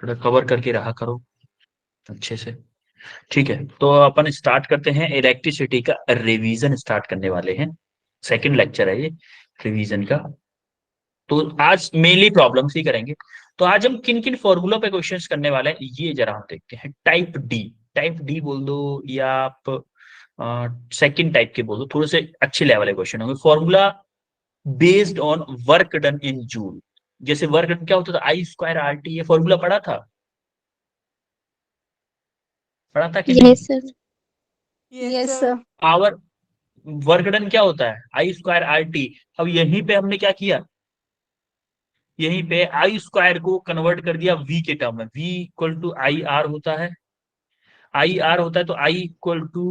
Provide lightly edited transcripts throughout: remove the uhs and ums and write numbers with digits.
थोड़ा कवर करके रहा करो अच्छे से। ठीक है, तो अपन स्टार्ट करते हैं, इलेक्ट्रिसिटी का रिवीजन स्टार्ट करने वाले हैं। सेकंड लेक्चर है ये रिवीजन का। तो आज मेनली प्रॉब्लम्स ही करेंगे। तो आज हम किन किन फॉर्मूलों पे क्वेश्चंस करने वाले हैं ये जरा हम देखते हैं। टाइप डी, टाइप डी बोल दो या आप सेकंड टाइप के बोल दो, थोड़े से अच्छे लेवल के क्वेश्चन होंगे। Formula based on work done in joule. जैसे वर्क डन क्या होता था, आई स्क्वायर आर टी, ये फॉर्मूला पढ़ा था, पढ़ा था कि नहीं? Yes sir. Yes sir. Power, work done क्या होता है, आई स्क्वायर आर टी। अब यहीं पे हमने क्या किया, यहीं पे आई स्क्वायर को कन्वर्ट कर दिया वी के टर्म में। V equal to I R होता है, आई आर होता है, तो I equal to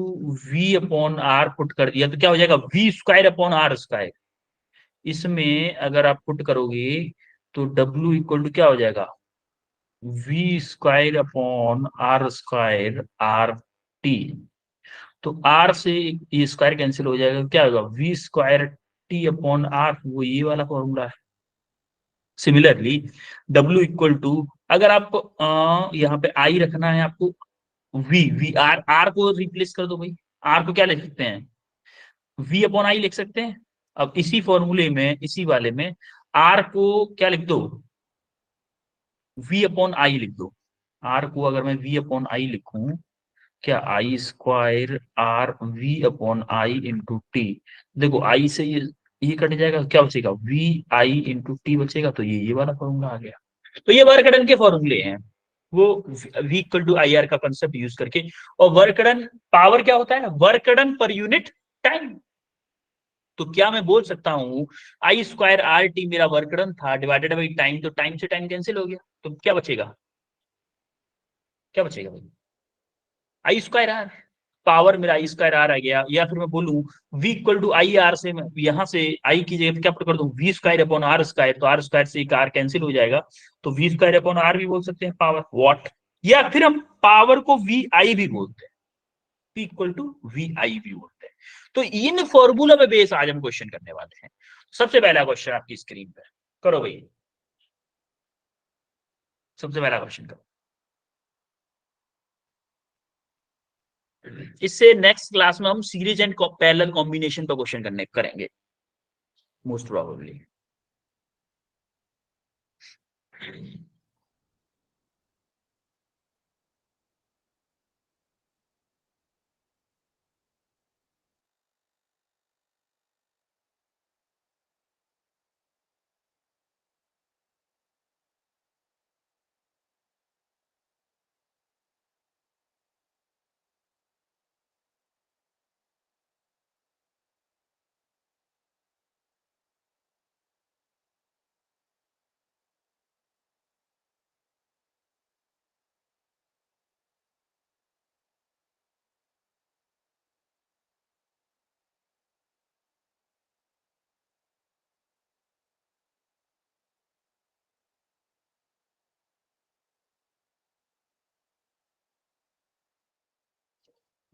V upon R put कर दिया तो क्या हो जाएगा, V square upon R square. इसमें अगर आप पुट करोगे तो डब्ल्यू इक्वल टू क्या हो जाएगा, V square upon R square R T. तो आर से ये स्क्वायर कैंसिल हो जाएगा, क्या होगा, V square T upon R, वो ये वाला फॉर्मूला है। सिमिलरली डब्ल्यू इक्वल टू, अगर आप यहाँ पे आई रखना है आपको, वी वी आर, आर को रिप्लेस कर दो भाई। आर को क्या लिख सकते हैं, वी अपॉन आई लिख सकते हैं। अब इसी फॉर्मूले में, इसी वाले में आर को क्या लिख दो, वी अपॉन आई लिख दो। आर को अगर मैं वी अपॉन आई लिखूं, क्या I square R V upon I into T. देखो आई से ये कट जाएगा, क्या बचेगा, वी आई इंटू टी बचेगा, तो ये वाला फॉर्मूला आ गया। तो ये वर्क डन के फॉर्मूले हैं, वो V equal to I R का कंसेप्ट यूज करके। और वर्क डन पावर क्या होता है, वर्क डन पर यूनिट टाइम। तो क्या मैं बोल सकता हूं, आई स्क्वायर आर टी मेरा वर्क डन था डिवाइडेड बाई टाइम, तो टाइम से टाइम कैंसिल हो गया, तो क्या बचेगा, क्या बचेगा भाई, आई स्क्वायर आर। पावर मेरा आई स्क्वायर आर आ गया। या फिर मैं बोलूं V equal to I R से, यहां से आई की जगह क्या पुट कर दूं, V square upon R square, तो आर स्क्वायर से एक आर कैंसिल हो जाएगा, तो वी स्क्वायर अपॉन आर भी बोल सकते हैं पावर वॉट। या फिर हम पावर को वी आई भी बोलते हैं, पी इक्वल टू वी आई भी बोलते हैं। तो इन फॉर्मूला पे बेस आज हम क्वेश्चन करने वाले हैं। सबसे पहला क्वेश्चन आपकी स्क्रीन पे करो भाई, सबसे पहला क्वेश्चन करो। इससे नेक्स्ट क्लास में हम सीरीज एंड पैरेलल कॉम्बिनेशन पर क्वेश्चन करने करेंगे मोस्ट प्रोबेबली।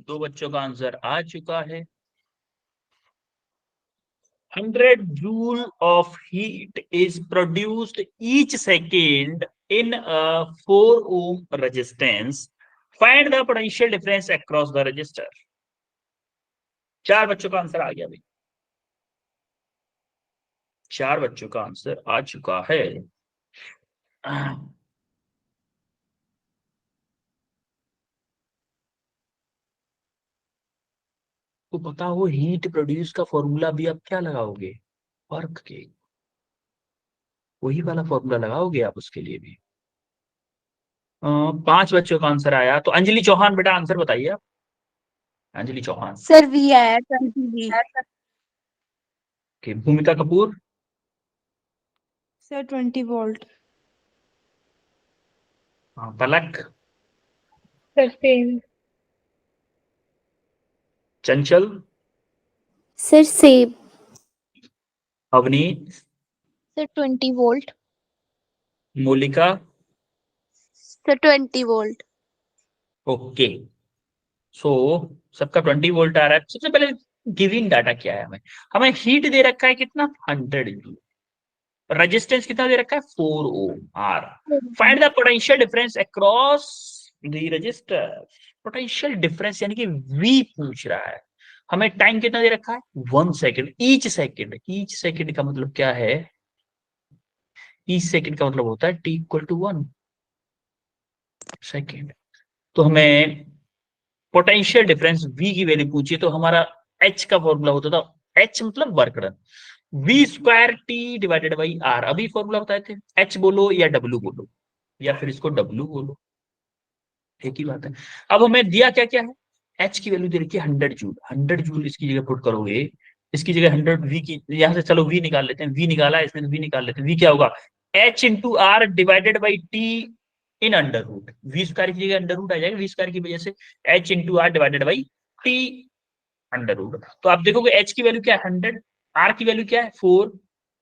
दो बच्चों का आंसर आ चुका है। 100 joule of heat is produced each second in a 4 ohm resistance. Find the potential difference across the resistor. चार बच्चों का आंसर आ गया भाई, चार बच्चों का आंसर आ चुका है। तो पता हो हीट प्रोड्यूस का फॉर्मूला भी आप क्या लगाओगे, वर्क के, वही वाला फॉर्मूला लगाओगे आप उसके लिए भी। पांच बच्चों का आंसर आया, तो अंजलि चौहान बेटा आंसर बताइए आप, अंजलि चौहान। सर वी आया 20 V. Bhumika Kapoor, sir 20 volt. Palak, sir same. Chanchal, sir same. Avni, sir 20 volt. Molika. Sir 20 volt. Okay, so सबका 20 वोल्ट आ रहा है। सबसे पहले गिविंग डाटा क्या है, हमें हमें हीट दे रखा है कितना, 100 जूल। रेजिस्टेंस कितना दे रखा है 4 ohm R. Find the potential difference across the resistor. Potential difference यानी कि वी पूछ रहा है। हमें टाइम कितना दे रखा है 1 second. Each second, each second का मतलब क्या है, ईच सेकेंड का मतलब होता है टी इक्वल टू 1 सेकेंड। तो हमें पोटेंशियल डिफरेंस v की वैल्यू पूछिए तो हमारा h का फॉर्मूला होता था, h मतलब work done, v square T divided by R. अभी फॉर्मूला बताए थे, h बोलो या w बोलो या फिर इसको w बोलो, एक ही बात है। अब हमें दिया क्या क्या है, h की वैल्यू दे रखी है 100 जूल। 100 जूल इसकी जगह पुट करोगे, इसकी जगह 100 v की, यहां से चलो v निकाल लेते हैं, v निकाला है इसमें तो v निकाल लेते हैं। v क्या होगा h into R divided by T in under root. V square की जगह अंडर रूट आ जाएगा, वी स्क्वायर की वजह से h into R divided by T under root. तो आप देखोगे h की वैल्यू क्या है 100, r की वैल्यू क्या है 4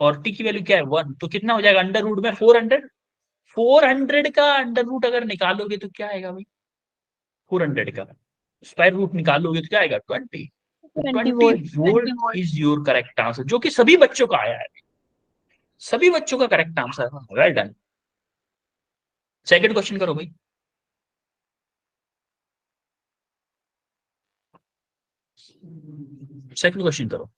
और t की वैल्यू क्या है 1, तो कितना हो जाएगा अंडर रूट में 400। 400 का अंडर रूट अगर निकालोगे तो क्या आएगा भाई, 400 का स्क्वायर रूट निकालोगे तो क्या आएगा 20। 20 20 volt. Volt is your correct answer, जो कि सभी बच्चों का आया है, सभी बच्चों का correct answer. Well done. Second question करो भाई। सेकंड क्वेश्चन करो।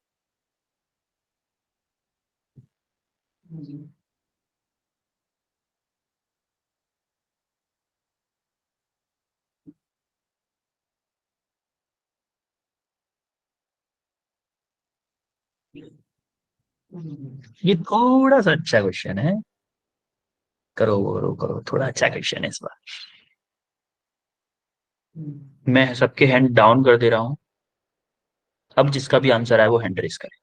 ये थोड़ा सा अच्छा क्वेश्चन है, करो करो करो, थोड़ा अच्छा क्वेश्चन है इस बार। मैं सबके हैंड डाउन कर दे रहा हूं, अब जिसका भी आंसर है वो हैंड रेस करे।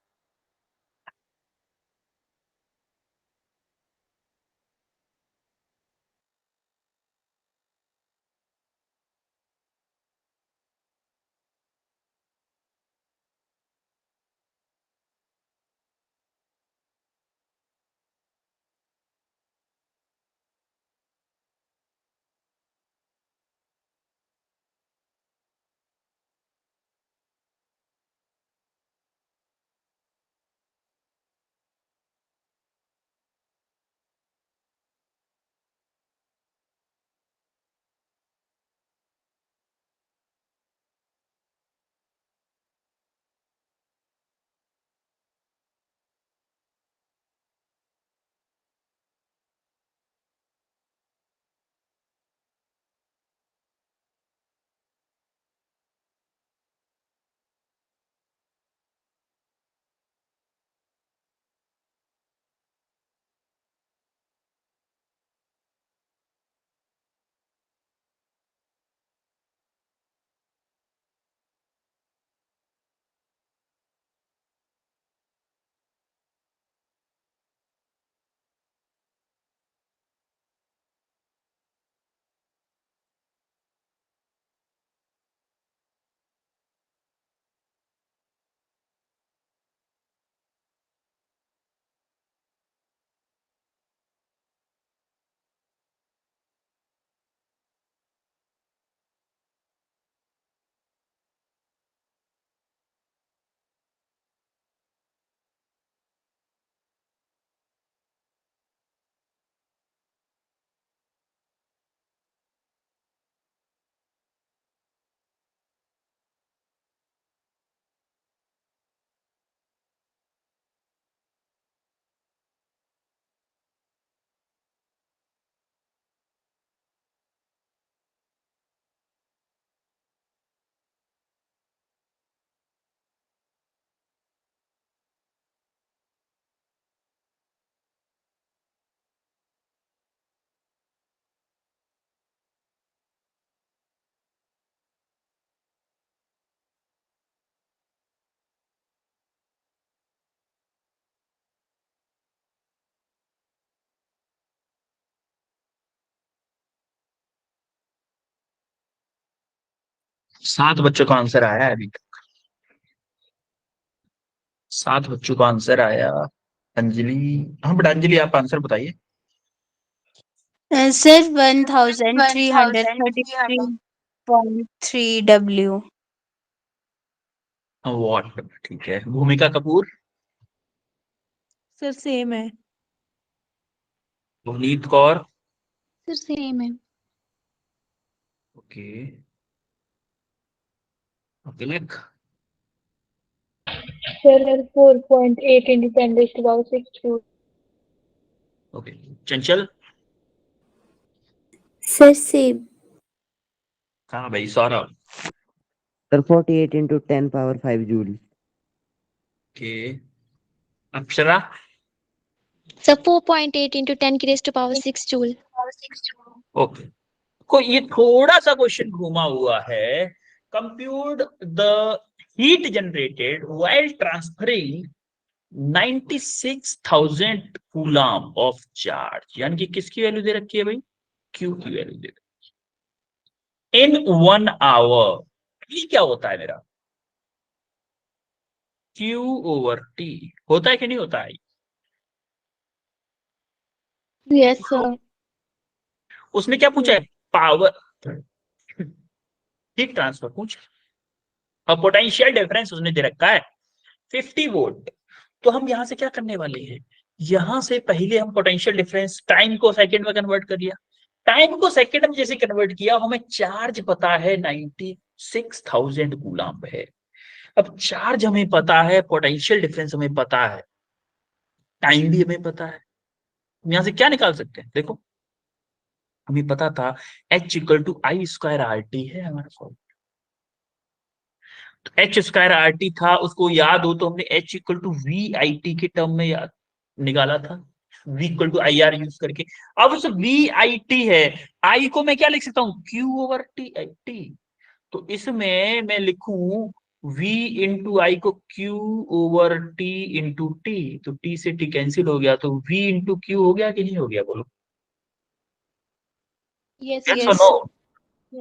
7 बच्चों का आंसर आया है अभी तक, 7 बच्चों का आंसर आया। अंजलि, हाँ बट अंजलि आप आंसर बताइए। सर 1333.3 वॉट, ठीक है। भूमिका कपूर, सर सेम है। पुनीत कौर। सर सेम है। Okay. Tilak. Sir 4.8 into 10 raised to power 6 joule। Okay. Chanchal. Sir same. हाँ भाई, Saurabh. Sir 48 into 10 power 5 joule. Okay. Akshara. Sir 4.8 into 10 की raised to power 6 joule। Okay. को ये थोड़ा सा क्वेश्चन घुमा हुआ है। Compute the heat generated while transferring 96,000 coulomb of charge, यानी कि किसकी वैल्यू दे रखी है भाई? क्यू की वैल्यू दे रखी है इन 1 आवर। ये क्या होता है मेरा? Q over T. होता है कि नहीं होता है? Yes sir. उसने क्या पूछा है? पावर, हीट ट्रांसफर पूछा। और पोटेंशियल डिफरेंस उसने दे रखा है 50 वोल्ट। तो हम यहां से क्या करने वाले हैं? यहां से पहले हम पोटेंशियल डिफरेंस टाइम को सेकंड में कन्वर्ट कर लिया। टाइम को सेकंड में जैसे कन्वर्ट किया, हमें चार्ज पता है 96,000 कूलम्ब है। अब चार्ज हमें पता है, पोटेंशियल डिफरेंस हमें पता है, टाइम भी हमें पता है। हम यहां से क्या निकाल सकते हैं? देखो, हमें पता था H=I²RT है हमारा। तो H²RT था, उसको याद हो तो हमने H=VIT के टर्म में याद निकाला था, V=IR यूज करके। अब उस VIT है, I को मैं क्या लिख सकता हूं? Q/T। तो इसमें मैं लिखूं V इंटू आई को Q/T इंटू T। तो T से T कैंसिल हो गया, तो V इंटू क्यू हो गया कि नहीं हो गया? बोलो यस यस और यस। नो।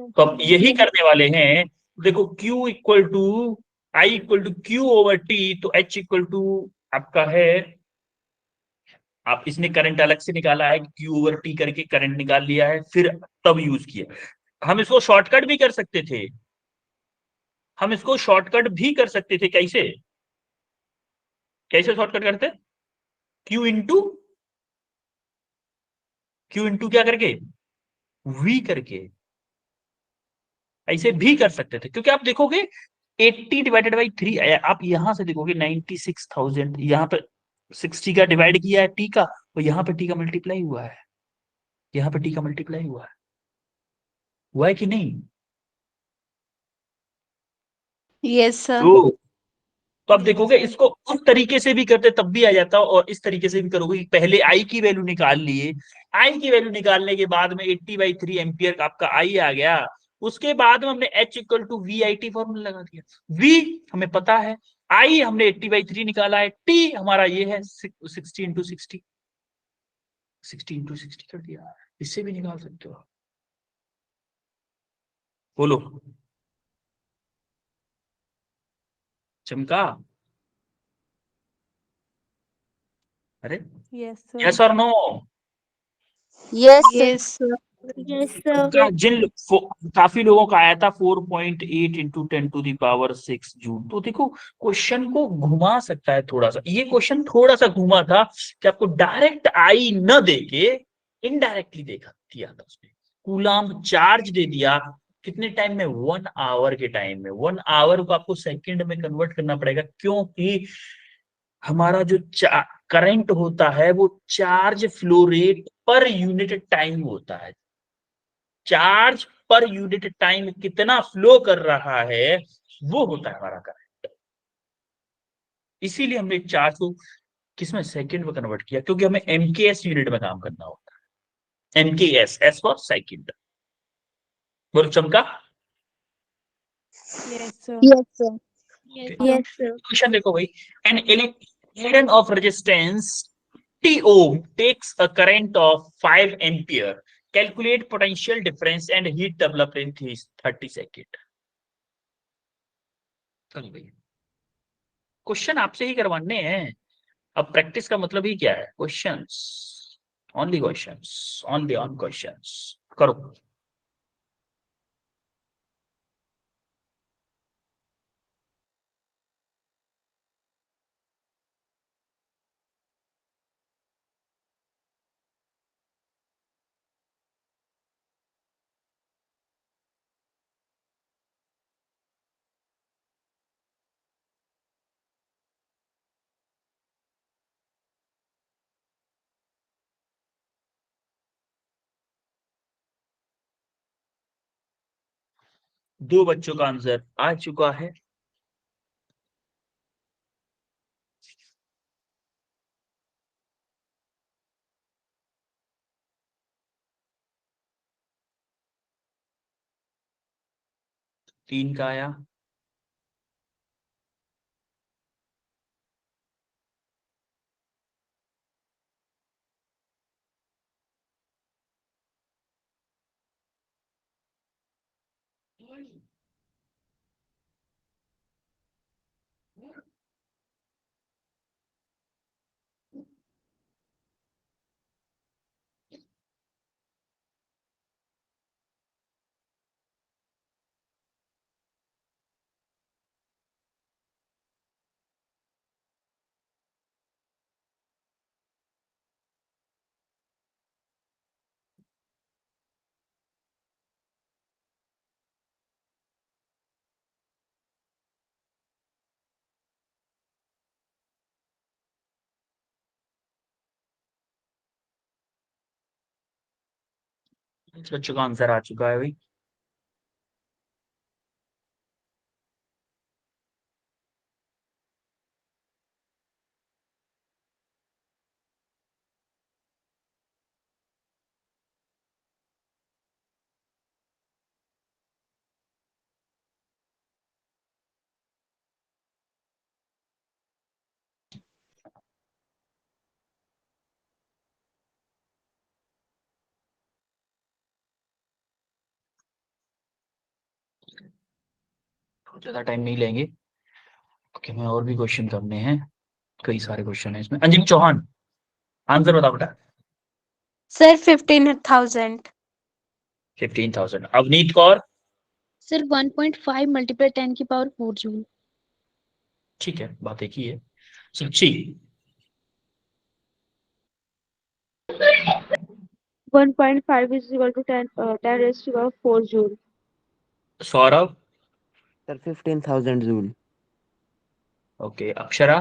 तो अब यही करने वाले हैं। देखो, Q=I=Q/T, तो H= आपका है, आप इसने करंट अलग से निकाला है, Q/T करके करंट निकाल लिया है, फिर तब यूज किया। हम इसको शॉर्टकट भी कर सकते थे, हम इसको शॉर्टकट भी कर सकते थे। कैसे? कैसे शॉर्टकट करते? Q इंटू क्या करके? V करके। ऐसे भी कर सकते थे, क्योंकि आप देखोगे 80/3, आप यहां से देखोगे 96,000, यहाँ पे 60 का डिवाइड किया है टी का, तो यहाँ पे टी का मल्टीप्लाई हुआ है, यहाँ पे टी का मल्टीप्लाई हुआ है कि नहीं? Yes sir. तो आप देखोगे इसको उस तरीके से भी करते तब भी आ जाता, और इस तरीके से भी करोगे कि पहले आई की वैल्यू निकाल लिए। आई की वैल्यू निकालने के बाद में 80/3 एम्पियर आपका आई आ गया। उसके बाद में हमने H=VIT फॉर्मूला लगा दिया। V हमें पता है, आई हमने 80/3 निकाला है, टी हमारा ये है 60 × 60 कर दिया। इससे भी निकाल सकते हो। बोलो चमका। अरे यस यस सर। और no? Yes yes sir. Yes sir. काफी लोगों का आया था 4.8 इंटू 10⁶ जूल। तो देखो, क्वेश्चन को घुमा सकता है थोड़ा सा। ये क्वेश्चन थोड़ा सा घुमा था कि आपको डायरेक्ट आई न देके इनडायरेक्टली देखा दिया था उसने। कूलम्ब चार्ज दे दिया, कितने टाइम में? 1 आवर के टाइम में। 1 आवर को आपको सेकंड में कन्वर्ट करना पड़ेगा, क्योंकि हमारा जो करंट होता है वो चार्ज फ्लो रेट पर यूनिट टाइम होता है। चार्ज पर यूनिट टाइम कितना फ्लो कर रहा है, वो होता है हमारा करंट। इसीलिए हमने चार्ज को किसमें? सेकंड में कन्वर्ट किया, क्योंकि हमें एमकेएस यूनिट में काम करना होता है। MKS, S for second. बोलो चमका। Yes sir. Yes sir. Yes sir. Question देखो भाई। An electric of resistance T ohm takes a current of 5 ampere, calculate potential difference and heat develop in 30 second. चलो भाई, क्वेश्चन आपसे ही करवाने हैं। अब प्रैक्टिस का मतलब ही क्या है? Questions, only questions, only on questions. करो। दो बच्चों का आंसर आ चुका है। तीन का आया। बच्चों का आंसर आ चुका है भाई। ज्यादा टाइम नहीं लेंगे क्योंकि हमें और भी क्वेश्चन करने हैं। कई सारे क्वेश्चन है इसमें। अंजिम चौहान, आंसर बताओ बेटा। Sir 15,000। 15,000। Avneet Kaur. Sir 1.5 multiply 10 की पावर 4 जूल। ठीक है, बात एक ही है। सच्ची। 1.5 is equal to 10 raised to the power 4 joule. Saurabh. Sir, 15,000 joule. Okay, Akshara.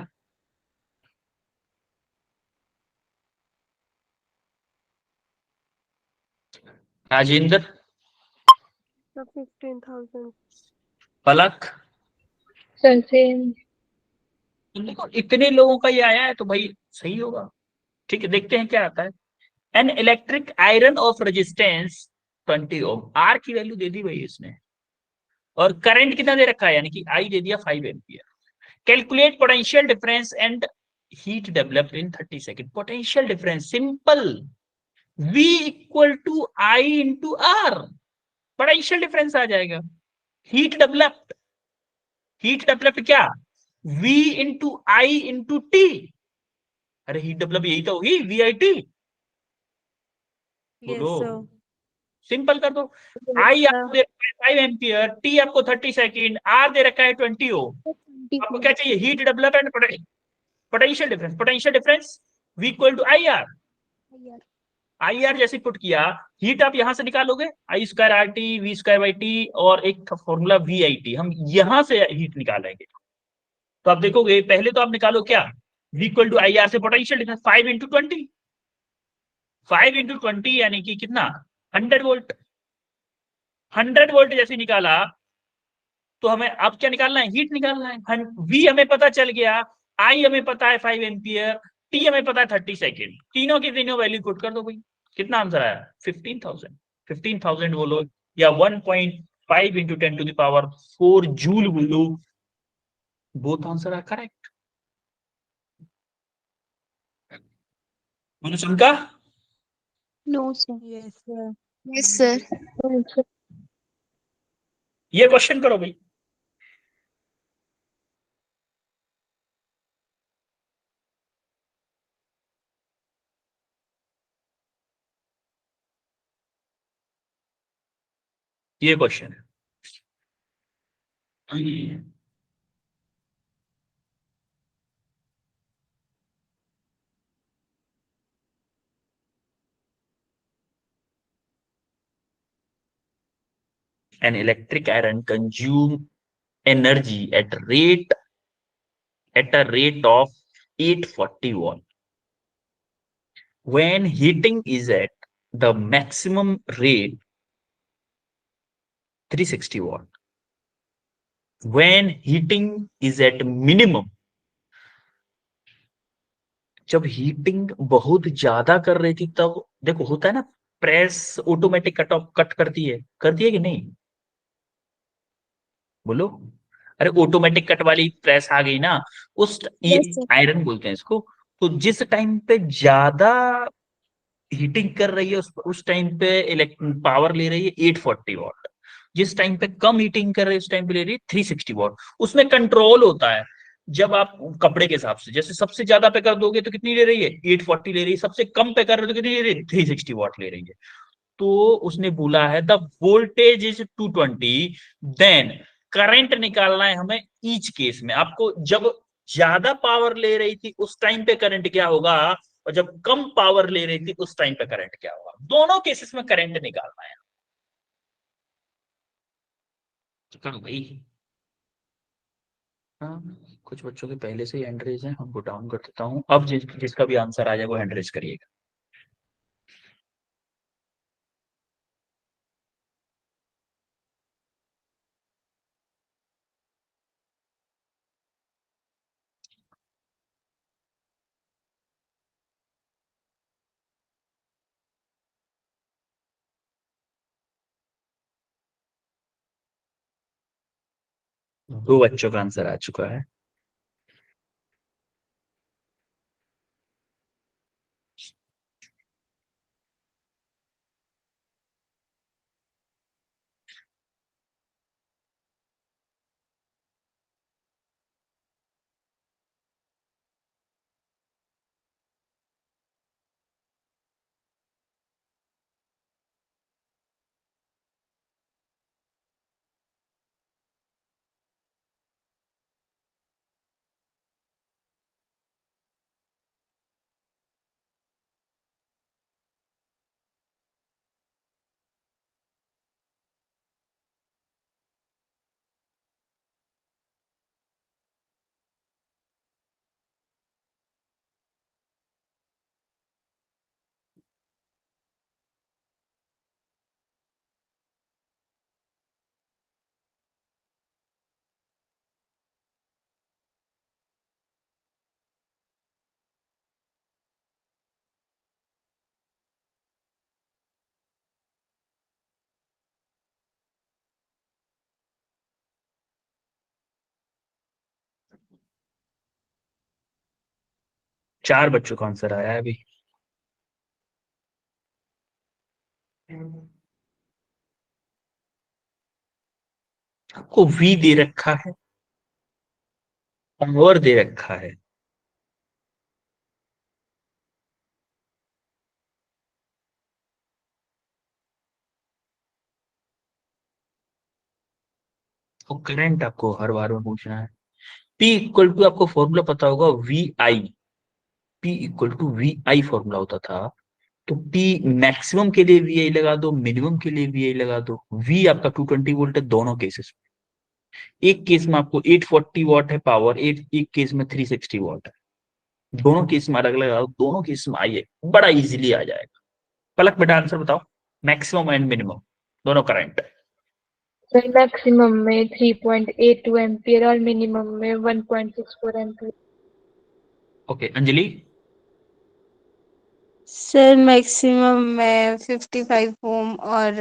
Rajendra. Sir 15,000. Palak. Sir same. देखो इतने लोगों का ये आया है तो भाई सही होगा। ठीक है, देखते हैं क्या आता है। An electric iron of resistance 20 ohm. R की वैल्यू दे दी भाई इसने, और करंट कितना दे रखा है, यानी कि आई दे दिया 5 ampere. Calculate potential difference and heat developed in 30 second. Potential difference simple, V equal to I into R, potential difference आ जाएगा। हीट डेवलप्ड, हीट डेवलप्ड क्या, V into I into T. अरे हीट डेवलप यही तो होगी, VIT। बोलो, Yes, sir. Simple कर दो। आई आपको दे रखा है 5 एम्पियर, टी आपको 30 सेकेंड, आर दे रखा है 20 ओम। आपको क्या चाहिए, heat develop and potential difference. Potential difference V equal to I R. I R जैसे पुट किया, हीट आप यहां से निकालोगे, I square R T V square by T, और एक फॉर्मूला VIT, हम यहां से हीट निकालेंगे। तो आप देखोगे, पहले तो आप निकालो क्या, V equal to I R से पोटेंशियल डिफरेंस 5 इंटू 20। 5 इंटू 20 यानी कि कितना, 100 वोल्ट। 100 वोल्ट जैसे निकाला तो हमें अब क्या निकालना है, हीट निकालना है। V हमें पता चल गया, आई हमें पता है 5 एम्पियर, टी हमें पता है 30 सेकेंड। तीनों की तीनों वैल्यू पुट कर दो भाई। कितना आंसर आया, 15,000। 15,000 बोलो, या 1.5 into 10 to the power 4 joule बोलो। Both answer are correct. बोलो शंका। No sir. Yes, sir. Yes sir. ये क्वेश्चन करो भाई। ये क्वेश्चन है। An electric iron consume energy at a rate of 840 watt when heating is at the maximum rate 360 watt. When heating is at minimum, जब heating बहुत ज्यादा कर रही थी तब देखो होता है ना, press automatic cut off cut करती है कि नहीं, बोलो। अरे ऑटोमेटिक कट वाली प्रेस आ गई ना, उस ये Yes, sir. आयरन बोलते हैं इसको। तो जिस टाइम पे ज्यादा हीटिंग कर रही है उस टाइम पे इलेक्ट्रिक पावर ले रही है 840 वॉट, जिस टाइम पे कम हीटिंग कर रही है उस टाइम पे ले रही है 360 वॉट। उसमें कंट्रोल होता है, जब आप कपड़े के हिसाब से जैसे सबसे ज्यादा पे कर दोगे तो कितनी ले रही है 840 ले रही है, सबसे कम पे कर रहे हो तो कितनी ले रही है 360 वॉट ले रही है। तो उसने बोला है the voltage is 220, then current निकालना है हमें ईच केस में। आपको जब ज्यादा पावर ले रही थी उस टाइम पे करंट क्या होगा, और जब कम पावर ले रही थी उस टाइम पे करंट क्या होगा, दोनों केसेस में करंट निकालना है। तो करो भाई। हाँ, कुछ बच्चों के पहले से ही हैंड रेज है, हमको डाउन कर देता हूँ। अब जिसका भी आंसर आ जाए वो हैंड रेज करिएगा। दो बच्चों का आंसर आ चुका है। चार बच्चों का आंसर आया है अभी। आपको वी दे रखा है, पावर दे रखा है, और करंट आपको हर बार में पूछना है। P इक्वल टू आपको फॉर्मूला पता होगा V I, P equal to V I formula होता था। तो P मैक्सिमम के लिए वी आई लगा दो, मिनिमम के लिए वी आई लगा दो। V आपका 220 वोल्ट है दोनों केसेस में। एक केस में आपको 840 वॉट है पावर, एक केस में 360 वॉट है। दोनों केस में अलग लगा दो, दोनों केस में आइए बड़ा इजीली आ जाएगा। पलक बेटा आंसर बताओ, मैक्सिमम एंड मिनिमम दोनों करंट। सर मैक्सिमम में 3.82 एम्पियर और मिनिमम में 1.64 ampere. Okay Anjali. Sir maximum में 55 ओम और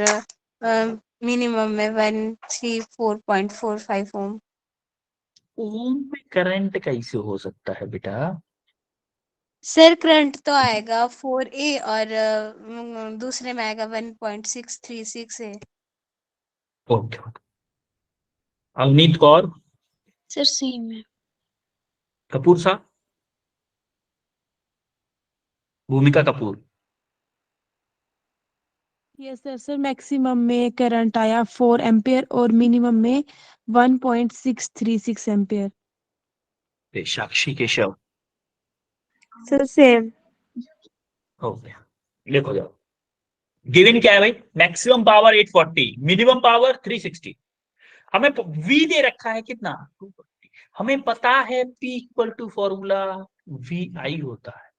मिनिमम में 134.45 ओम। ओम में करंट कैसे हो सकता है बेटा? सर करंट तो आएगा 4A और दूसरे में आएगा 1.636 है। Okay. Avneet Kaur. Sir, same है। Kapoor sahab. Bhumika Kapoor. Yes sir. Sir maximum में करंट आया 4 एम्पियर और मिनिमम में 1.636 ampere. Sakshi Keshav. Sir same. Okay देखो जाओ, गिवन क्या है भाई, मैक्सिमम पावर 840, मिनिमम पावर 360। हमें वी दे रखा है कितना 240। हमें पता है P equal to formula V I होता है।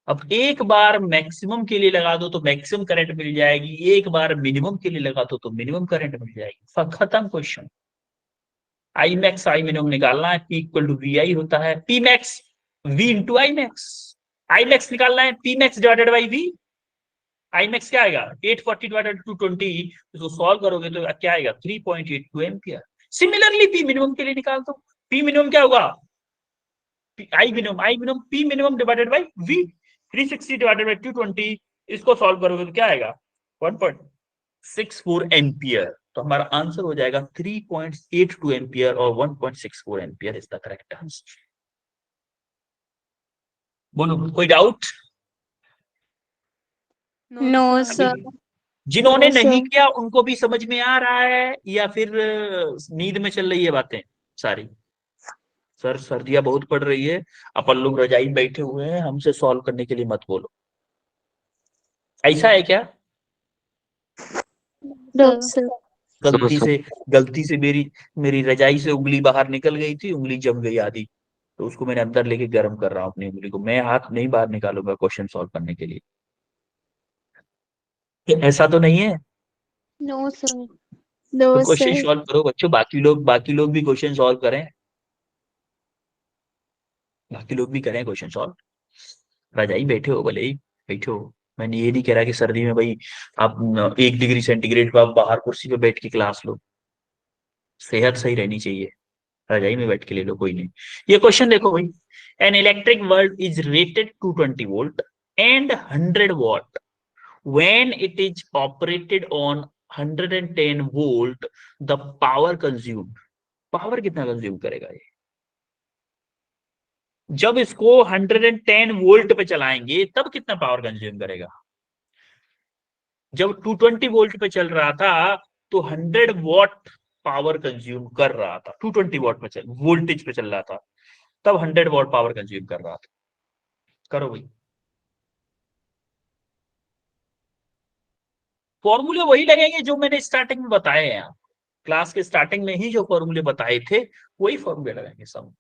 अब एक बार मैक्सिमम के लिए लगा दो तो मैक्सिमम करंट मिल जाएगी, एक बार मिनिमम के लिए लगा दो तो मिनिमम करंट मिल जाएगी, खत्म question. I max I minimum निकालना है, P equal to V I होता है, P max V into I max निकालना है, P max divided by V. I max क्या आएगा 840 डिवाइडेड 220, इसको सॉल्व करोगे तो क्या आएगा 3.82 एम्पियर। सिमिलरली पी मिनिमम के लिए निकाल दो, पी मिनिमम क्या होगा I minimum P minimum divided by V, 360 divided by 220, इसको सॉल्व करोगे तो क्या आएगा 1.64 एम्पियर। तो हमारा आंसर हो जाएगा 3.82 एम्पियर और 1.64 ampere is the correct answer. बोलो कोई डाउट? No sir. जिन्होंने No, नहीं sir. किया उनको भी समझ में आ रहा है या फिर नींद में चल रही है बातें सारी? सर सर्दियां बहुत पड़ रही है, अपन लोग रजाई में बैठे हुए हैं, हमसे सॉल्व करने के लिए मत बोलो, ऐसा है क्या? No, sir. गलती से मेरी मेरी रजाई से उंगली बाहर निकल गई थी, उंगली जम गई आधी, तो उसको मैंने अंदर लेके गर्म कर रहा हूँ अपनी उंगली को, मैं हाथ नहीं बाहर निकालूंगा क्वेश्चन सॉल्व करने के लिए। ऐसा तो नहीं है? No, sir. तो No, क्वेश्चन sir. सॉल्व करो बच्चों, बाकी लोग भी क्वेश्चन सॉल्व करें, बाकी लोग भी करें क्वेश्चन सॉल्व। रजाई बैठे हो भले ही बैठे हो, मैंने ये नहीं कह रहा कि सर्दी में भाई आप 1 डिग्री सेंटीग्रेड पे आप बाहर कुर्सी पे बैठ के क्लास लो, सेहत सही रहनी चाहिए, रजाई में बैठ के ले लो कोई नहीं। ये क्वेश्चन देखो भाई, an electric bulb is rated 220 volt and 100 what when it is operated on 110 volt, the power consume, power कितना कंज्यूम करेगा ये? जब इसको 110 वोल्ट पे चलाएंगे तब कितना पावर कंज्यूम करेगा? जब 220 वोल्ट पे चल रहा था तो 100 वॉट पावर कंज्यूम कर रहा था, 220 वॉट पे चल वोल्टेज पे चल रहा था, तब 100 वॉट पावर कंज्यूम कर रहा था। करो भाई, फॉर्मूले वही लगेंगे जो मैंने स्टार्टिंग में बताए हैं, क्लास के स्टार्टिंग में ही जो फॉर्मूले बताए थे वही फॉर्मूले लगेंगे सब।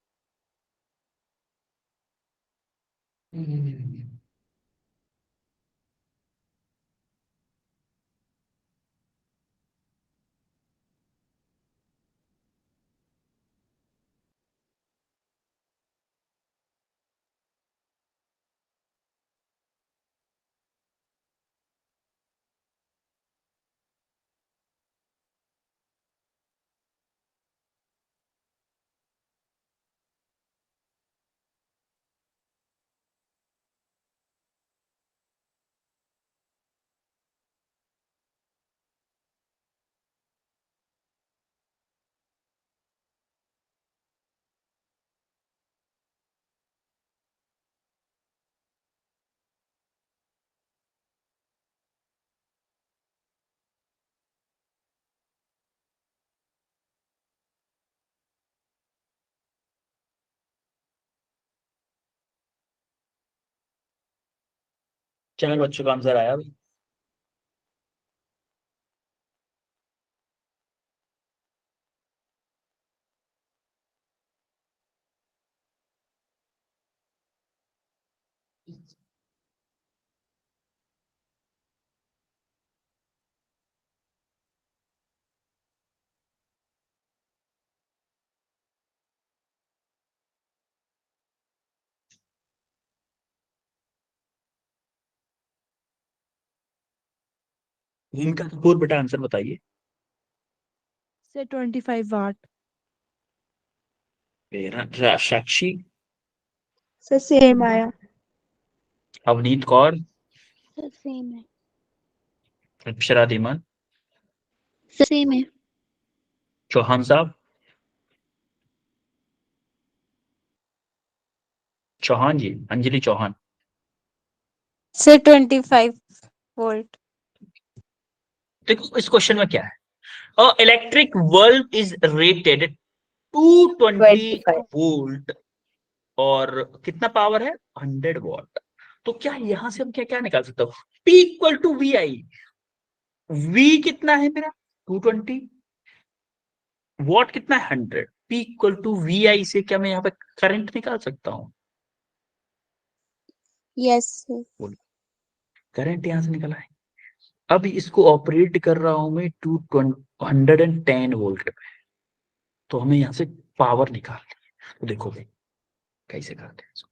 चार बच्चों का आंसर आया भाई। इनका कपूर बेटा आंसर बताइए। Sir, 25 watt. मेरा साक्षी, Sir, same आया. अवनीत कौर, Sir, same है. अक्षरा धीमन, Sir, same है. चौहान साहब, चौहान जी, अंजलि चौहान। Sir 25 volt. देखो इस क्वेश्चन में क्या है, a electric bulb is rated 220 25। Volt और कितना पावर है 100 वॉट। तो क्या यहां से हम क्या क्या निकाल सकते हो, P equal to V I, V कितना है मेरा 220, वॉट कितना है 100, P इक्वल टू वी आई से क्या मैं यहाँ पे करंट निकाल सकता हूँ? Yes, sir. करंट यहां से निकला है। अब इसको ऑपरेट कर रहा हूं मैं 210 वोल्ट पे, तो हमें यहां से पावर निकालनी है। तो देखो भाई कैसे करते हैं इसको।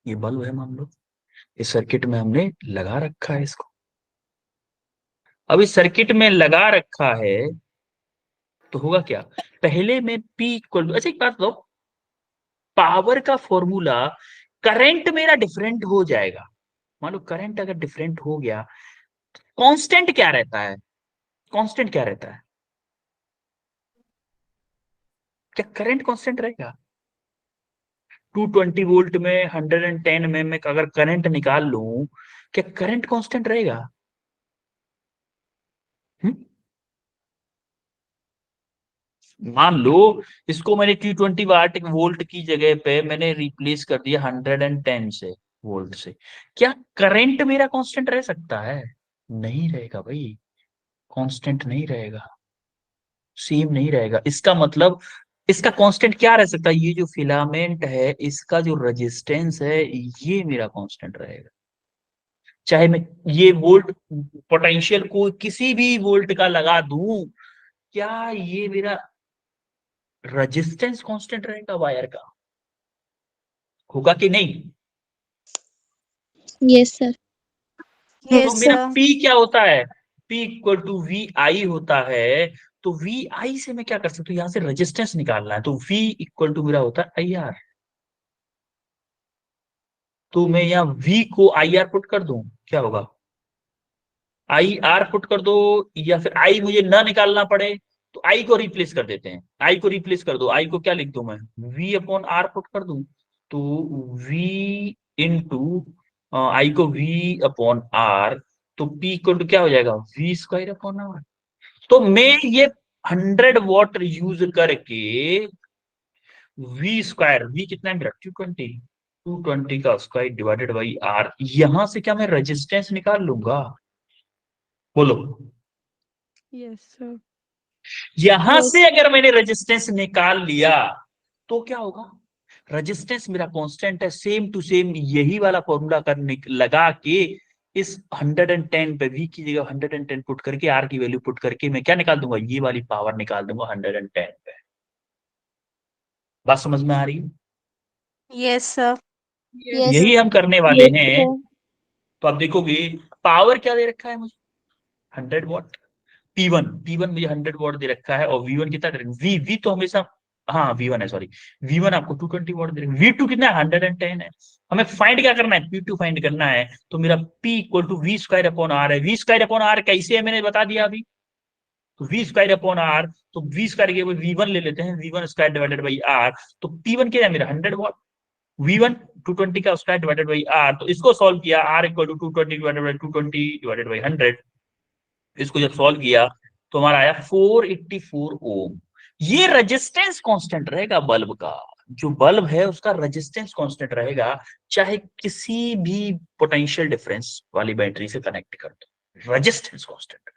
ये बल्ब है मान लो, इस सर्किट में हमने लगा रखा है इसको। अब इस सर्किट में लगा रखा है तो होगा क्या, पहले में P इक्वल, अच्छा एक बात बताओ, पावर का फॉर्मूला, करंट मेरा डिफरेंट हो जाएगा। मान लो करंट अगर डिफरेंट हो गया, कांस्टेंट क्या रहता है, कांस्टेंट क्या रहता है, क्या करंट कांस्टेंट रहेगा? 220 वोल्ट में 110 में मैं अगर करंट निकाल लूं, क्या करंट कांस्टेंट रहेगा? हम्म? मान लो इसको मैंने 220 वोल्ट की जगह पे मैंने रिप्लेस कर दिया 110 से, वोल्ट से, क्या करंट मेरा कांस्टेंट रह सकता है? नहीं रहेगा भाई, कांस्टेंट नहीं रहेगा, सेम नहीं रहेगा। इसका मतलब इसका कांस्टेंट क्या रह सकता है, ये जो फिलामेंट है इसका जो रेजिस्टेंस है ये मेरा कांस्टेंट रहेगा। चाहे मैं ये वोल्ट पोटेंशियल को किसी भी वोल्ट का लगा दूं, क्या ये मेरा रेजिस्टेंस कांस्टेंट रहेगा वायर का? होगा कि नहीं? Yes, sir. तो यस मेरा सर। P क्या होता है, P equal to V I होता है। तो वी आई से मैं क्या कर सकता हूँ, यहां से रेजिस्टेंस निकालना है, तो V इक्वल टू मेरा होता है आई आर। तो मैं यहाँ V को आई आर पुट कर दूं, क्या होगा, आई आर पुट कर दो, या फिर आई मुझे ना निकालना पड़े तो आई को रिप्लेस कर देते हैं, आई को रिप्लेस कर दो, आई को क्या लिख दूं मैं, V अपॉन आर पुट कर दूं। तो V इंटू आई को V अपॉन आर, तो P इक्वल टू क्या हो जाएगा, V स्क्वायर अपॉन आर। तो मैं ये 100 वॉट यूज करके वी स्क्वायर, वी कितना है मेरा 220, 220 का स्क्वायर डिवाइडेड बाई आर, यहां से क्या मैं रेजिस्टेंस निकाल लूंगा? बोलो। Yes, sir. यहां यस। से अगर मैंने रेजिस्टेंस निकाल लिया तो क्या होगा, रेजिस्टेंस मेरा कांस्टेंट है, सेम टू सेम यही वाला फॉर्मूला करने लगा के इस 110 पे V की जगह 110 पुट करके R की वैल्यू पुट करके मैं क्या निकाल दूंगा, ये वाली पावर निकाल दूंगा 110 पे। बात समझ में आ रही है? Yes sir. Yes. यही हम करने वाले Yes, हैं। sir. तो आप देखोगे पावर क्या दे रखा है मुझे, 100 वॉट। P1 मुझे 100 वॉट दे रखा है, और V1 कितना दे रखा है, वी तो हमेशा, हाँ V1 है सॉरी, V1 आपको 220 वॉट दे रखा है, V2 कितना है 110 है। हमें फाइंड क्या करना है, P2 फाइंड करना है। तो मेरा P equal to V square upon R है। वी स्क्वायर अपॉन आर कैसे है मैंने बता दिया अभी, तो वी स्क्वायर अपॉन आर, तो वी स्क्वायर के V1 ले लेते हैं, V1 square divided by are. तो P1 क्या है मेरा 100 वॉट, V1 220 का स्क्वायर डिवाइडेड बाई आर, तो इसको सॉल्व किया, R equal to 220 divided by 220 divided by 100। इसको जब सॉल्व किया तो हमारा आया 484 ओम। ये रेजिस्टेंस कांस्टेंट रहेगा बल्ब का, जो बल्ब है उसका रेजिस्टेंस कांस्टेंट रहेगा, चाहे किसी भी पोटेंशियल डिफरेंस वाली बैटरी से कनेक्ट कर दो, रेजिस्टेंस कांस्टेंट।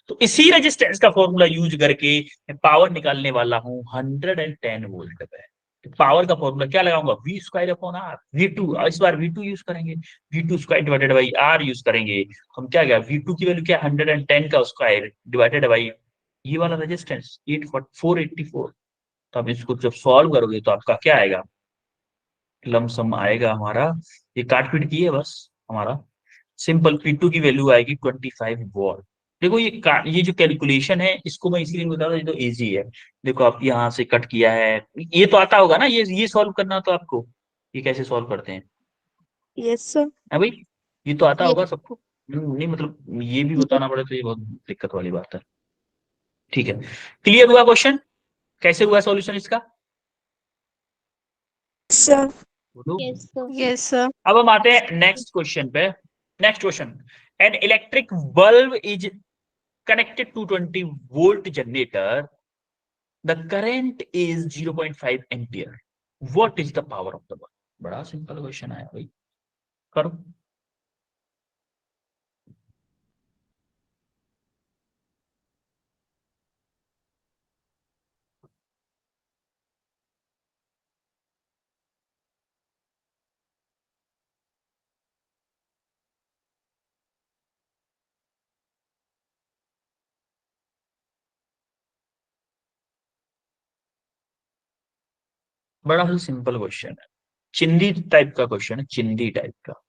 तो इसी रेजिस्टेंस का फॉर्मूला यूज करके मैं पावर निकालने वाला हूं 110 वोल्ट पे। तो पावर का फॉर्मूला क्या लगाऊंगा, we square upon are, V2, इस बार V2 यूज करेंगे, V2 square divided by R use करेंगे। हम क्या गया, V2 की वैल्यू क्या 110 का स्क्वायर डिवाइडेड बाई ये वाला रेजिस्टेंस 484। तो अब इसको जब सॉल्व करोगे तो आपका क्या आएगा, लमसम आएगा हमारा, ये काट पीट की है बस हमारा, सिंपल P2 की वैल्यू आएगी 25 वॉट। देखो ये जो कैलकुलेशन है इसको मैं इसीलिए बता रहा हूं, ये तो इजी है। देखो आप यहाँ से कट किया है, ये तो आता होगा ना, ये सॉल्व करना तो आपको, ये कैसे सॉल्व करते हैं, यस सर। है भाई, ये तो आता Yes. होगा सबको। नहीं मतलब ये भी बताना पड़े तो ये बहुत दिक्कत वाली बात है। ठीक है, क्लियर हुआ क्वेश्चन, कैसे हुआ सॉल्यूशन इसका, सर। बोलो। Yes, sir. Yes sir. अब हम आते हैं नेक्स्ट क्वेश्चन पे। Next question, an electric bulb is connected to 20 volt generator, the current is 0.5 ampere, what is the power of the bulb? बड़ा सिंपल क्वेश्चन आया भाई, करो। बड़ा ही सिंपल क्वेश्चन है, चिंदी टाइप का क्वेश्चन है, चिंदी टाइप का।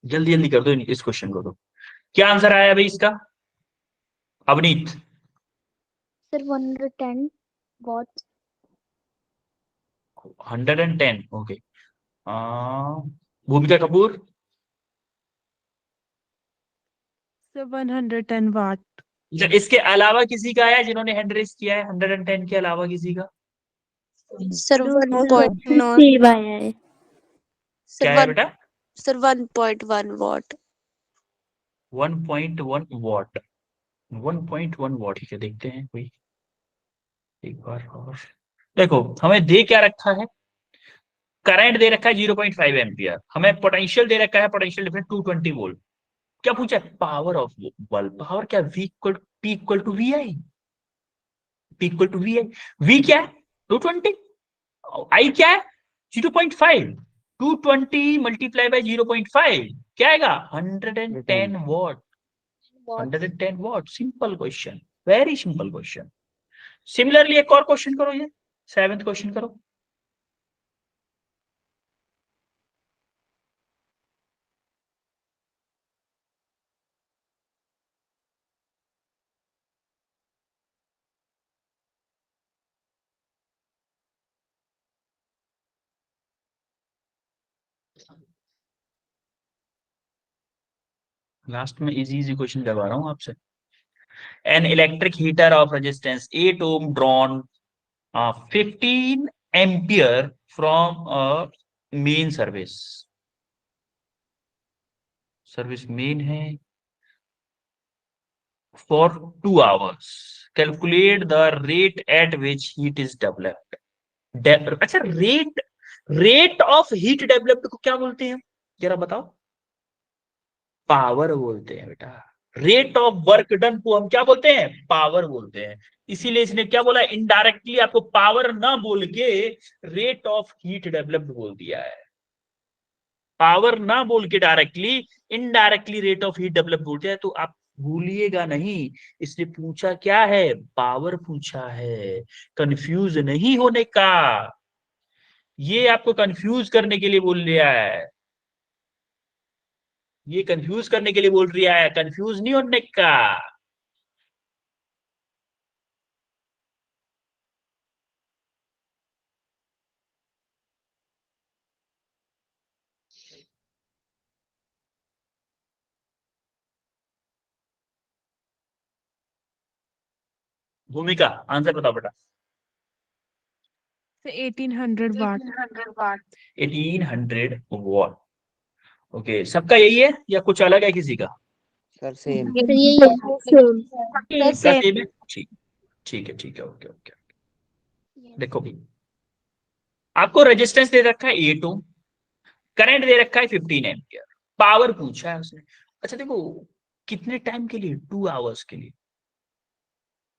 जल्दी जल्दी कर दो इस क्वेश्चन को। तो क्या आंसर आया भाई इसका अवनीत? Sir, 110 watts. 110, ओके। भूमिका कपूर? सर 110 वाट। इसके अलावा किसी का आया जिन्होंने हैंड रेस किया है 110 के अलावा किसी का? सर No, 1.9 Steve आया है। सर क्या है 1 बेटा? Sir 1.1 what. 1.1 वॉट। 1.1 वॉट, ठीक है, देखते हैं कोई एक बार और। देखो हमें दे क्या रखा है, करंट दे रखा है 0.5 एम्पियर, हमें पोटेंशियल दे रखा है, पोटेंशियल डिफरेंस 220 वोल्ट। क्या पूछा है? Power of bulb. पावर क्या? V equal P equal to V I. P equal to V I. V क्या है? 220। I क्या है? 0.5। 220 मल्टीप्लाई बाय 0.5 क्या आएगा? 110 what. 110 what. Simple question, very simple question. Similarly एक और क्वेश्चन करो, ये 7th क्वेश्चन करो। लास्ट में इजी इजी क्वेश्चन करवा रहा हूं आपसे। An electric heater of resistance 8 ohm drawn 15 ampere from main service. Service main है for 2 hours। Calculate the rate at which heat is developed. अच्छा, rate, rate of heat developed को क्या बोलते हैं जरा बताओ? पावर बोलते हैं बेटा। रेट ऑफ वर्क डन को हम क्या बोलते हैं? पावर बोलते हैं। इसीलिए इसने क्या बोला, इनडायरेक्टली आपको पावर ना बोल के रेट ऑफ हीट डेवलप्ड बोल दिया है। पावर ना बोल के directly, indirectly rate of heat develop बोलते हैं। तो आप भूलिएगा नहीं, इसने पूछा क्या है? पावर पूछा है। कंफ्यूज नहीं होने का, ये आपको कंफ्यूज करने के लिए बोल रहा है, ये कंफ्यूज करने के लिए बोल रहा है, कंफ्यूज नहीं होने का। भूमिका आंसर बताओ बेटा। Sir 1800 watt. 1800 वॉट। ओके, सबका यही है या कुछ अलग है किसी का? Sir same. Sir, यही है। सर सबका सेम। सेम है, ठीक। ठीक है, ठीक है, ओके ओके। देखो भी, आपको रेजिस्टेंस दे रखा है 8 ओम, करंट दे रखा है 15 एम्पियर, पावर पूछा है उसने। अच्छा देखो, कितने टाइम के लिए? 2 hours के लिए।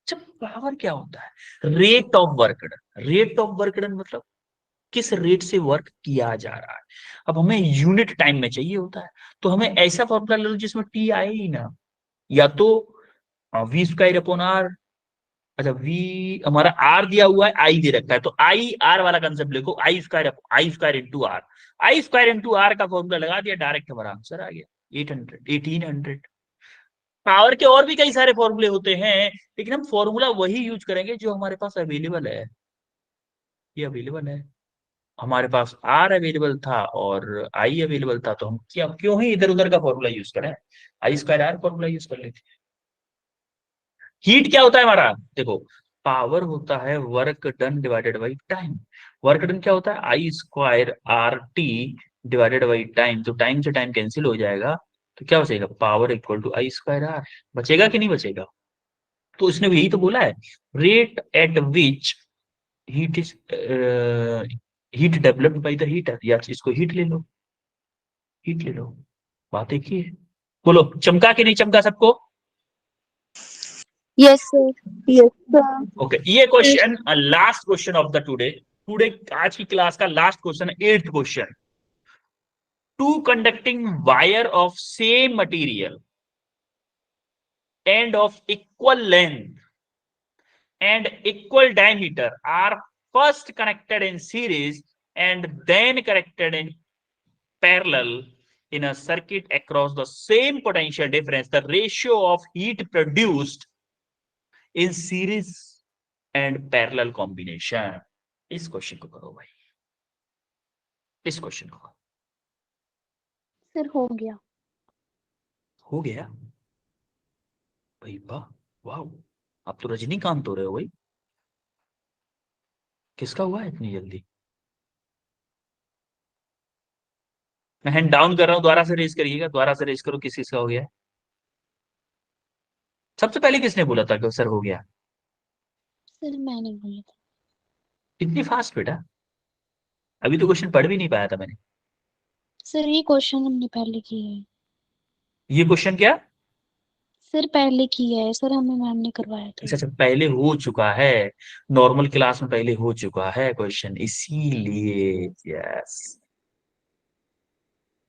अच्छा, पावर क्या होता है? Rate of work done. Rate of work done मतलब किस रेट से वर्क किया जा रहा है। अब हमें यूनिट टाइम में चाहिए होता है, तो हमें ऐसा फॉर्मूला ले लो जिसमें टी आए ही ना, या तो वी स्क्वायर अपॉन आर। अच्छा, वी हमारा आर दिया हुआ है, आई दे रखा है, तो आई आर वाला कंसेप्ट लिखो, I square into R. I square into R का फॉर्मूला लगा दिया, डायरेक्ट हमारा आंसर आ गया 800, 1800। पावर के और भी कई सारे फॉर्मूले होते हैं, लेकिन हम फॉर्मूला वही यूज करेंगे जो हमारे पास अवेलेबल है। ये अवेलेबल है, हमारे पास आर अवेलेबल था और आई अवेलेबल था, तो हम क्यों ही इधर उधर का फॉर्मूला यूज करें? आई स्क्वायर आर फॉर्मूला यूज कर लेते हैं। हीट क्या होता है हमारा, देखो पावर होता है work done divided by time. Work done क्या होता है, I square R T divided by time. तो टाइम से टाइम कैंसिल हो जाएगा, तो क्या बचेगा, power equal to I square R. बचेगा कि नहीं बचेगा, तो इसने यही तो बोला है, rate at which heat is heat developed by the heater, या इसको हीट ले लो, हीट ले लो। बात एक ही है। बोलो चमका कि नहीं चमका सबको। Yes, sir. Yes, sir. Okay ये question last question of the today, आज की क्लास का last question, 8th question. Two conducting wire of same material and of equal length and equal diameter are first connected in series and then connected in parallel in a circuit across the same potential difference. The ratio of heat produced in series and parallel combination. इस question को करो भाई, इस question को। Sir हो गया। हो गया भाई, वाह वाह, आप तो रजनीकांत हो रहे हो भाई। किसका हुआ है इतनी जल्दी। मैं हैंड डाउन कर रहा हूं, दोबारा से रेज करिएगा, दोबारा से रेज करो, किस किसका हो गया। सबसे पहले किसने बोला था कि सर हो गया। सर मैंने बोला था। इतनी फास्ट बेटा, अभी तो क्वेश्चन पढ़ भी नहीं पाया था मैंने। सर ये क्वेश्चन हमने पहले किया है। ये क्वेश्चन क्या, सर पहले किया है सर, हमें मैम ने करवाया था। अच्छा अच्छा, पहले हो चुका है, नॉर्मल क्लास में पहले हो चुका है क्वेश्चन, इसीलिए यस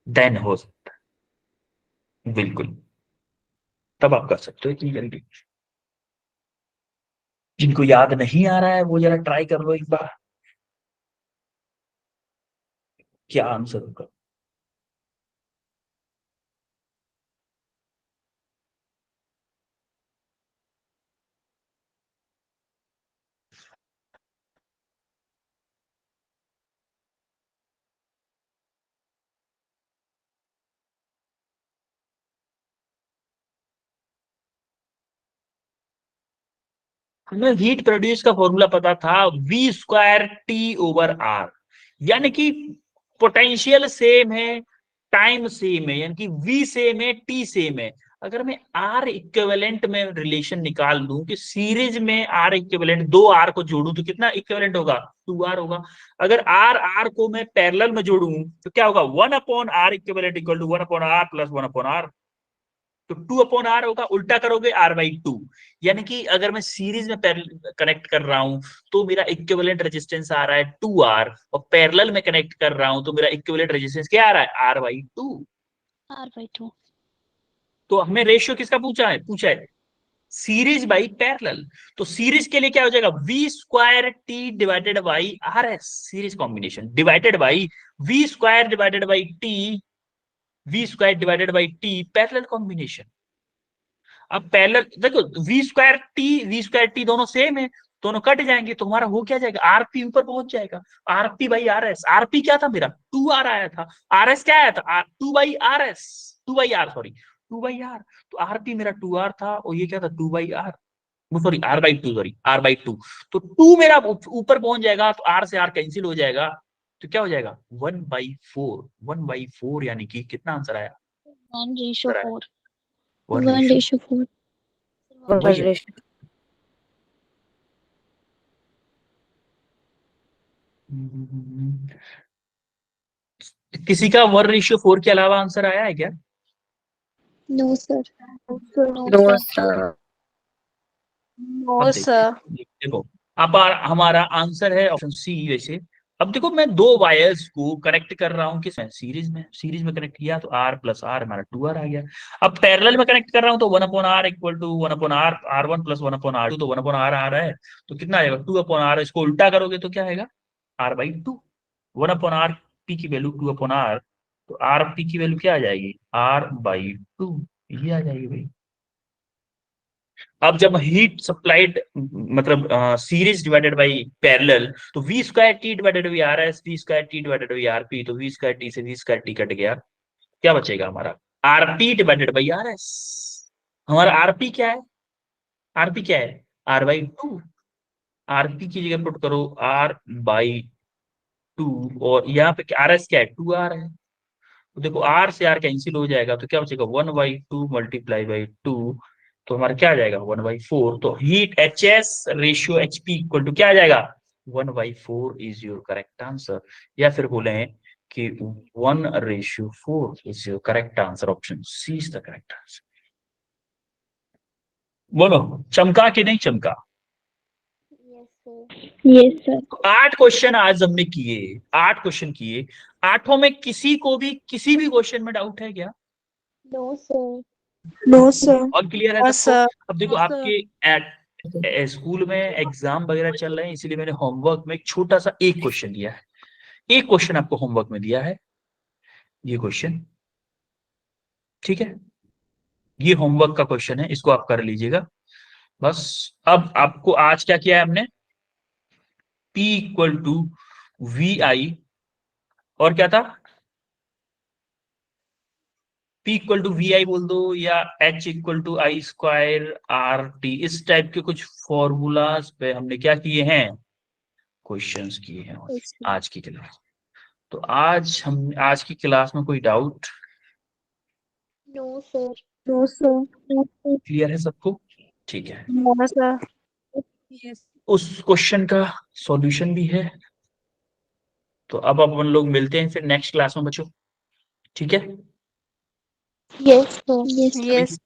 देन हो सकता है, बिल्कुल तब आप कर सकते हो इतनी जल्दी। जिनको याद नहीं आ रहा है वो जरा ट्राई कर लो एक बार, क्या आंसर होगा। हमें हीट प्रोड्यूस का फॉर्मूला पता था, V square T over R, यानी कि पोटेंशियल सेम है, टाइम सेम है, यानी कि वी सेम है, टी सेम है। अगर मैं आर इक्विवेलेंट में रिलेशन निकाल लूं कि सीरीज में आर इक्विवेलेंट, दो आर को जोड़ूं तो कितना इक्विवेलेंट होगा, 2r होगा। अगर आर आर को मैं पैरेलल में जोड़ूं तो क्या होगा, 1/r equivalent equal to 1/r plus 1/r। तो 2/r होगा, उल्टा करोगे r/2। यानी कि अगर मैं सीरीज में कनेक्ट कर रहा हूं तो मेरा इक्विवेलेंट रेजिस्टेंस आ रहा है 2r, और पैरेलल में कनेक्ट कर रहा हूं तो मेरा इक्विवेलेंट रेजिस्टेंस क्या आ रहा है, r/2। r/2। तो हमें रेशियो किसका पूछा है सीरीज बाई पैरेलल। तो सीरीज के लिए क्या हो जाएगा, V square T divided by R S, series combination divided by V square divided by T, V square divided by T parallel combination. अब पैरेलल देखो, वी स्क्वायर टी दोनों same है, दोनों कट जाएंगे तो हमारा हो क्या जाएगा, आरपी ऊपर पहुंच जाएगा, RP by R S. RP क्या था मेरा, 2r आया था, आर एस क्या आया था, 2/r, 2/r सॉरी, 2/r। तो आरपी मेरा 2r था और ये क्या था, 2/r, sorry r/2, sorry r/2। तो 2 मेरा ऊपर पहुंच जाएगा तो r से r कैंसिल हो जाएगा, तो क्या हो जाएगा 1/4, 1/4, यानी कि कितना आंसर आया, 1/4। 1/4। 1/4। वही है। किसी का 1/4 के अलावा आंसर आया है क्या। No sir. No No, sir. sir. अब No, sir. देखो अब हमारा आंसर है ऑप्शन सी वैसे। अब देखो मैं दो वायर्स को कनेक्ट कर रहा हूँ किसमें, सीरीज में कनेक्ट किया तो r प्लस r, हमारा 2r आ गया। अब पैरेलल में कनेक्ट कर रहा हूँ तो 1/r equal to 1/r r1 plus 1/r2, तो 1/r आ रहा है तो कितना आएगा 2/r। इसको उल्टा करोगे तो क्या आएगा r/2। 1/r p की वैल्यू 2/r, तो r p की वैल्यू क्या आ जाएगी, r/2, ये आ जाएगी भाई। अब जब हीट सप्लाइड मतलब सीरीज डिवाइडेड बाई पैरेलल, तो V square T divided by R S, V square T divided by R P, तो वी स्क्वायर टी से वी स्क्वायर टी कट गया, क्या बचेगा हमारा, R P divided by R S. हमारा R P क्या है, आरपी क्या है, r/2, आरपी की जगह पुट करो r/2, और यहाँ पे RS क्या है, 2r है। तो देखो r से r कैंसिल हो जाएगा, तो क्या बचेगा 1/2 मल्टीप्लाई बाई 2, तो हमारा क्या आ जाएगा 1/4। तो heat HS ratio HP equal to क्या आ जाएगा 1/4 इज योर करेक्ट आंसर, या फिर बोले कि 1/4 is your correct answer, option C is the correct answer. बोलो चमका कि नहीं चमका? Yes, sir. तो 8 क्वेश्चन आज हमने किए, 8 क्वेश्चन किए। 8 में किसी को भी किसी भी क्वेश्चन में डाउट है क्या? No, sir. No, sir. और क्लियर है Yes, सबको? sir. अब देखो Yes, sir. आपके स्कूल में एग्जाम वगैरह चल रहे हैं, इसलिए मैंने होमवर्क में एक छोटा सा एक क्वेश्चन दिया है, एक क्वेश्चन आपको होमवर्क में दिया है, ये क्वेश्चन, ठीक है, ये होमवर्क का क्वेश्चन है, इसको आप कर लीजिएगा बस। अब आपको आज क्या किया है हमने, P इक्वल टू VI, और क्या था, P इक्वल टू VI बोल दो, या H equal to I² RT, इस टाइप के कुछ फॉर्मूलाज पे हमने क्या किए हैं, क्वेश्चंस किए हैं Yes, sir. आज की क्लास। तो आज की क्लास में कोई doubt No, sir. No, sir. Clear है सबको? ठीक है, No, sir. Yes. उस क्वेश्चन का सॉल्यूशन भी है। तो अब अपन लोग मिलते हैं फिर नेक्स्ट क्लास में बच्चों, ठीक है? Yes, sir. Yes. Yes.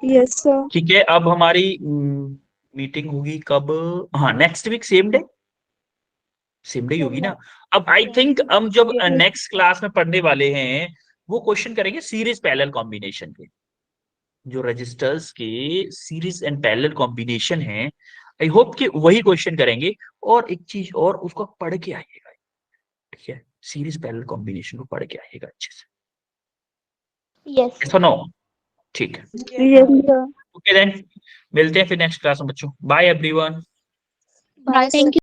Yes, sir. ठीक है, अब हमारी मीटिंग होगी कब, हाँ next week same day, same day होगी ना। अब आई थिंक हम जब नेक्स्ट क्लास में पढ़ने वाले हैं वो क्वेश्चन करेंगे सीरीज पैरेलल कॉम्बिनेशन के, जो रजिस्टर्स के सीरीज एंड पैरेलल कॉम्बिनेशन है, आई होप कि वही क्वेश्चन करेंगे। और एक चीज और, उसको पढ़ के आइएगा, ठीक है, सीरीज पैरेलल कॉम्बिनेशन को पढ़ के आइएगा अच्छे से, Yes. ऐसा ना हो, ठीक है? Yes, sir. ओके देन, मिलते हैं फिर नेक्स्ट क्लास में बच्चों, bye everyone. Bye. Thank you.